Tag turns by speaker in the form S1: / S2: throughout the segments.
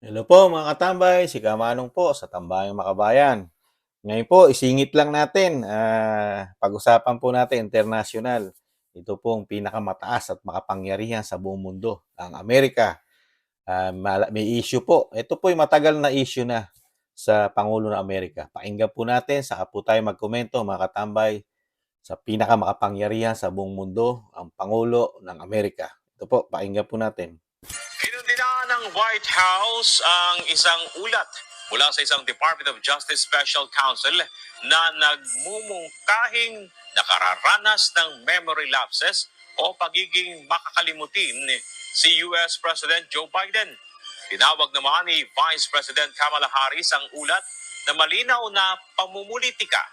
S1: Hello po mga katambay, si Kamanong po sa Tambayang Makabayan. Ngayon po, isingit lang natin, pag-usapan po natin international. Ito pong pinakamataas at makapangyarihan sa buong mundo, ang Amerika. May issue po. Ito po yung matagal na issue na sa Pangulo ng Amerika. Pakinggan po natin, saka po tayo magkomento mga katambay sa pinakamakapangyarihan sa buong mundo, ang Pangulo ng Amerika. Ito po, pakinggan po natin.
S2: Inundinaan ng White House ang isang ulat mula sa isang Department of Justice Special Counsel na nagmumungkahing nakararanas ng memory lapses o pagiging makakalimutin si US President Joe Biden. Tinawag naman ni Vice President Kamala Harris ang ulat na malinaw na pamumulitika.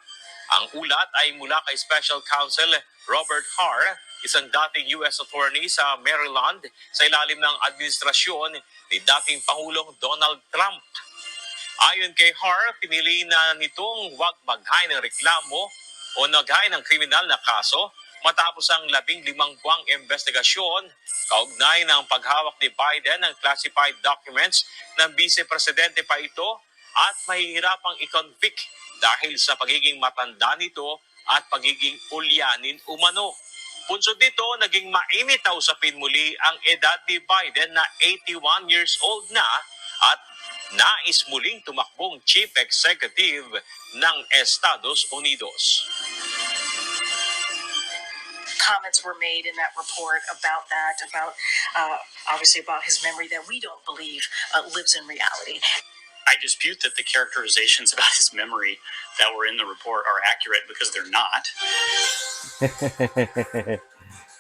S2: Ang ulat ay mula kay Special Counsel Robert Hur, isang dating U.S. attorney sa Maryland sa ilalim ng administrasyon ni dating Pangulong Donald Trump. Ayon kay Hur, pinili na nitong huwag maghain ng reklamo o naghain ng kriminal na kaso matapos ang 15 buwang investigasyon kaugnay ng paghawak ni Biden ng classified documents ng vice-presidente pa ito at mahihirapang i-convict dahil sa pagiging matanda nito at pagiging ulyanin umano. Punsod nito, naging mainit na usapin muli ang edad ni Biden na 81 years old na at nais muling tumakbong chief executive ng Estados Unidos.
S3: Comments were made in that report about that, obviously about his memory that we don't believe lives in reality.
S4: I dispute that the characterizations about his memory that were in the report are accurate because they're not.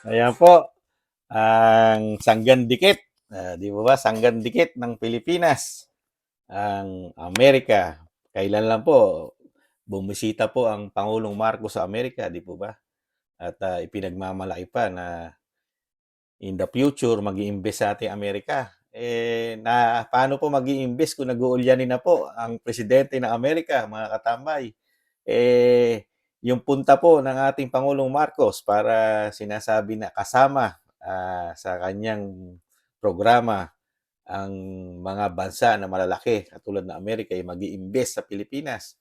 S1: Ayan po, ang sanggandikit, di ba sanggandikit ng Pilipinas, ang Amerika. Kailan lang po, bumisita po ang Pangulong Marcos sa Amerika, di po ba? At ipinagmamalaki pa na in the future, mag-i-invest sa ating Amerika. Paano po mag-i-invest kung nag-uulyanin na po ang presidente ng Amerika, mga katambay? Yung punta po ng ating Pangulong Marcos para sinasabi na kasama sa kanyang programa ang mga bansa na malalaki katulad ng Amerika ay mag-i-invest sa Pilipinas.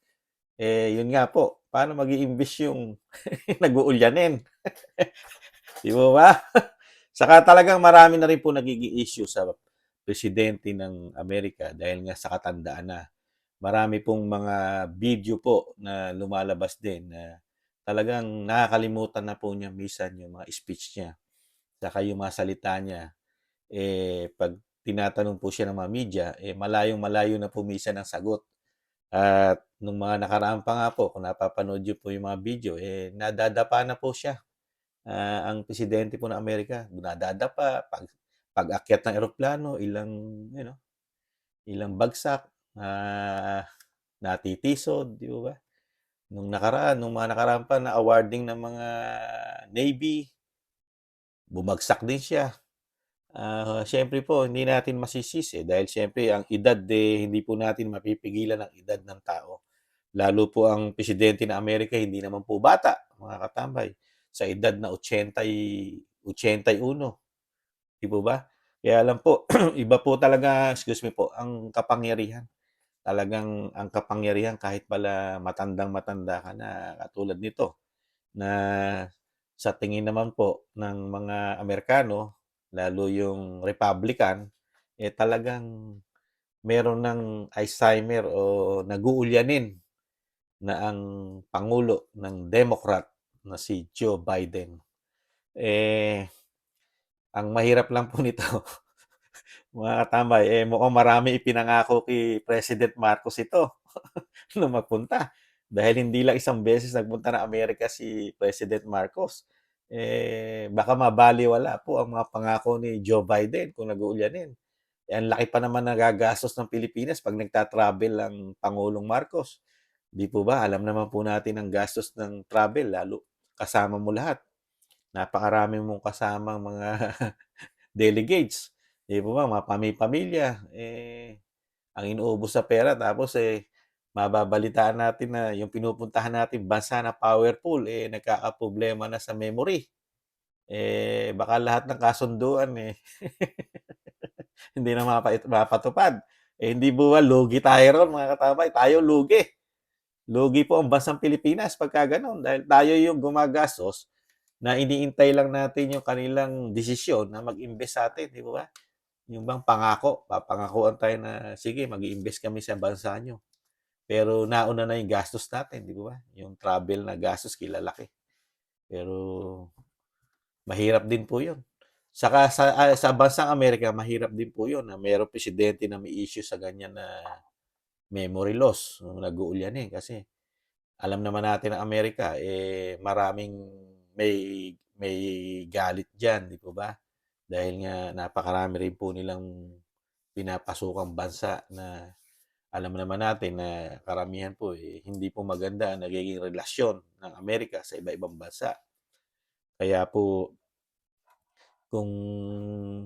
S1: Yun nga po, paano mag-i-invest yung nag-uulyanin? Di ba? Saka talagang marami na rin po nagiging issue sa presidente ng Amerika dahil nga sa katandaan na. Marami pong mga video po na lumalabas din na talagang nakakalimutan na po niya minsan yung mga speech niya. Saka yung mga salita niya, pag tinatanong po siya ng mga media, malayong-malayo na po minsan ang sagot. At nung mga nakaraan pa nga po, kung napapanood niyo po yung mga video, nadadapa na po siya. Ang presidente po ng Amerika, nadadapa, pag-akyat ng eroplano, ilang bagsak, natitisod, di ba? Nung mga nakaraan pa na awarding ng mga Navy, bumagsak din siya. Siyempre po, hindi natin masisisi dahil siyempre ang edad, hindi po natin mapipigilan ang edad ng tao. Lalo po ang presidente ng Amerika, hindi naman po bata, mga katambay, sa edad na 81. Di po ba? Kaya alam po, iba po talaga, excuse me po, ang kapangyarihan. Talagang ang kapangyarihan kahit pala matandang-matanda ka na katulad nito na sa tingin naman po ng mga Amerikano, lalo yung Republican, talagang meron ng Alzheimer o nag-uulyanin na ang Pangulo ng Democrat na si Joe Biden. Ang mahirap lang po nito, mga katambay, mukhang marami ipinangako kay President Marcos ito nung magpunta. Dahil hindi lang isang beses nagpunta ng Amerika si President Marcos. Baka mabaliwala po ang mga pangako ni Joe Biden kung nag-uulyanin. Ang laki pa naman nagagastos ng Pilipinas pag nagta-travel ang Pangulong Marcos. Di po ba? Alam naman po natin ang gastos ng travel, lalo kasama mo lahat. Napakarami mong kasamang mga delegates. Di po ba? Mga pamilya. Ang inuubos sa pera. Tapos mababalitaan natin na yung pinupuntahan natin bansa na powerful, nagkakaproblema na sa memory. Baka lahat ng kasunduan, hindi na mapatupad. Hindi po ba lugi tayo ron mga katabay? Tayo lugi. Lugi po ang bansang Pilipinas pagka gano'n dahil tayo yung gumagastos na iniintay lang natin yung kanilang desisyon na mag-invest sa atin, di ba? Yung bang pangako, papangakuan tayo na sige, mag-iimbest kami sa bansa nyo. Pero nauna na yung gastos natin, di ba? Yung travel na gastos kilalaki. Pero mahirap din po 'yun. Saka sa bansang Amerika, mahirap din po 'yun na mayroong presidente na may issue sa ganyan na memory loss, nag-uulyanin kasi alam naman natin ang Amerika, maraming may galit diyan, 'di po ba? Dahil nga napakarami rin po nilang pinapasukang bansa na alam naman natin na karamihan po, hindi po maganda ang nagiging relasyon ng Amerika sa iba-ibang bansa. Kaya po kung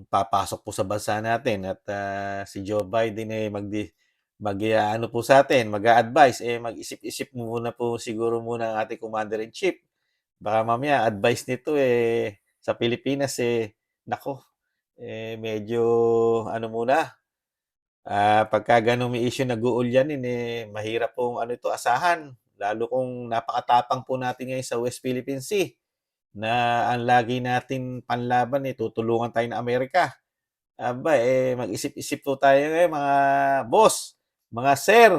S1: papasok po sa bansa natin at si Joe Biden ano po sa atin, mag-a-advise, mag-isip-isip muna po siguro muna ang ating Commander-in-Chief. Baka mamaya advice nito sa Pilipinas nako, medyo ano muna, pagka ganun may issue nag-uulyanin mahirap pong ano ito asahan. Lalo kung napakatapang po natin ngayon sa West Philippine Sea na ang lagi natin panlaban tutulungan tayo ng Amerika. Aba, mag-isip-isip po tayo ngayon mga boss, mga sir.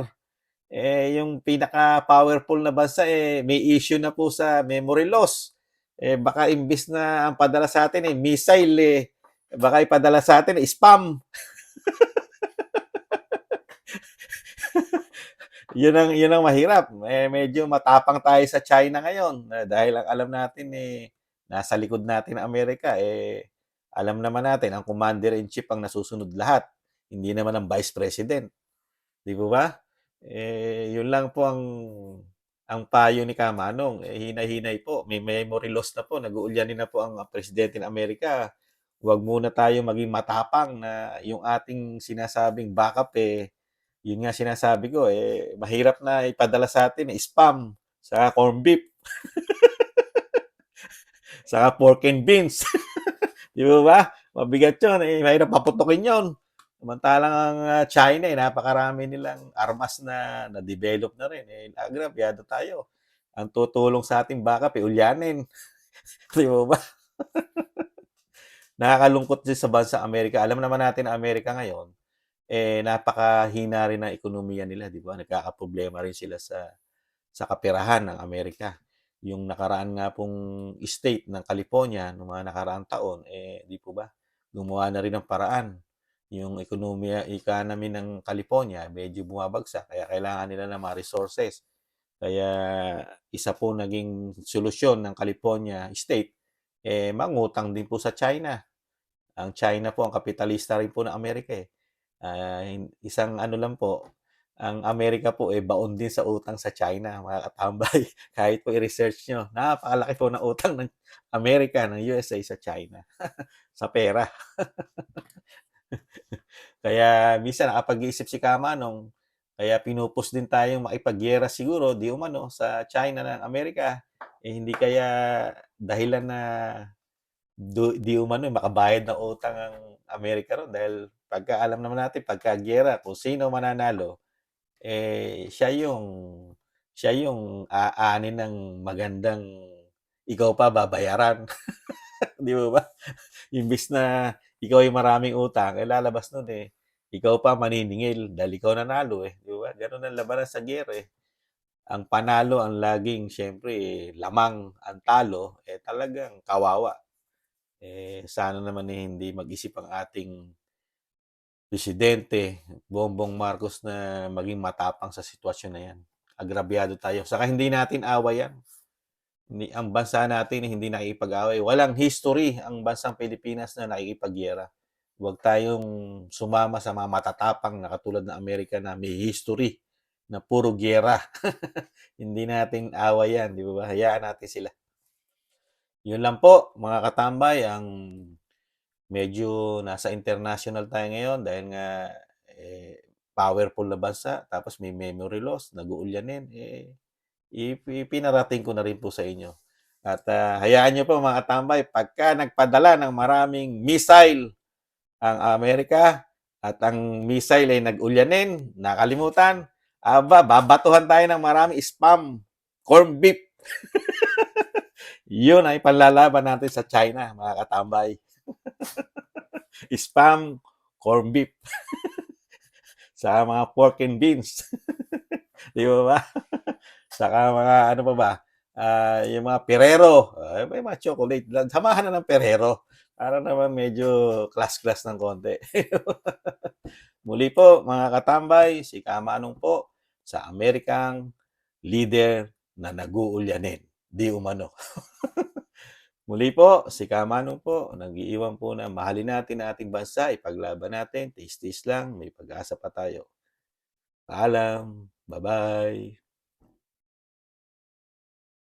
S1: Yung pinaka-powerful na bansa may issue na po sa memory loss. Baka imbis na ang padala sa atin missile baka ipadala sa atin spam. Yun ang mahirap. Medyo matapang tayo sa China ngayon dahil ang alam natin nasa likod natin ang Amerika alam naman natin ang commander-in-chief ang nasusunod lahat. Hindi naman ang vice president. Di po ba? Yun lang po ang payo ni Kamanong. Hinay-hinay po. May memory loss na po. Nag-uulyanin na po ang presidente ng Amerika. Huwag muna tayo maging matapang na yung ating sinasabing backup yun nga sinasabi ko mahirap na ipadala sa atin spam sa corn beef sa pork and beans. Di ba? Mabigat yun. Mahirap paputukin yun. Samantalang ang China, napakarami nilang armas na na-develop na rin. Agrabyado tayo. Ang tutulong sa ating backup, ulyanin. Di ba? Nakakalungkot din sa bansa Amerika. Alam naman natin na Amerika ngayon, napakahina rin ng ekonomiya nila, di ba? Nagkakaproblema rin sila sa kapirahan ng Amerika. Yung nakaraan nga pong state ng California, noong mga nakaraang taon, di po ba? Gumawa na rin ng paraan. Yung economy ng California, medyo bumabagsak. Kaya kailangan nila ng mga resources. Kaya isa po naging solusyon ng California state, mangutang din po sa China. Ang China po, ang kapitalista rin po ng Amerika isang ano lang po, ang Amerika po baon din sa utang sa China, mga katambay. Kahit po i-research nyo, napakalaki po ng utang ng Amerika, ng USA sa China. Sa pera. Kaya minsan nakapag-iisip si Kamanong, kaya pinupus din tayong makipagyera siguro, di umano, sa China ng Amerika. Hindi kaya dahilan na di umano makabayad ng utang ang Amerika ron dahil pagka alam naman natin pagka giyera kung sino mananalo siya yung aanin ng magandang ikaw pa babayaran. Di ba? Imbis na ikaw ay maraming utang lalabas nun ikaw pa maniningil dahil ikaw nanalo di ba? Ganun ang labanan sa giyera ang panalo ang laging syempre lamang ang talo talagang kawawa. Sana naman hindi mag-isip ang ating presidente, Bongbong Marcos na maging matapang sa sitwasyon na yan. Agrabyado tayo. Saka hindi natin away yan. Ang bansa natin hindi nakikipag-away. Walang history ang bansang Pilipinas na nakikipagyera. Huwag tayong sumama sa mga matatapang na katulad ng Amerika na may history na puro gyera. Hindi natin away yan. Di ba? Hayaan natin sila. Yun lang po, mga katambay, ang medyo nasa international tayo ngayon dahil nga powerful na bansa, tapos may memory loss, nag-uulyanin, ipinarating ko na rin po sa inyo. At hayaan nyo po mga katambay, pagka nagpadala ng maraming missile ang Amerika, at ang missile ay nag-ulyanin, nakalimutan, aba, babatuhan tayo ng marami spam, corn beef. Yun ay panlalaban natin sa China, mga katambay. Spam, corn beef, sa mga pork and beans. Di ba ba? Saka mga ano pa ba? Yung mga Ferrero, may mga chocolate lang. Samahan na ng Ferrero. Para naman medyo class-class ng konti. Muli po, mga katambay, si Kamanong po sa Amerikang leader na nag-uulyanin. Di umano. Muli po, si Kamanong po, nag-iiwan po na mahalin natin ang ating bansa, ipaglaban natin, tis-tis lang, may pag-asa pa tayo. Paalam, bye-bye.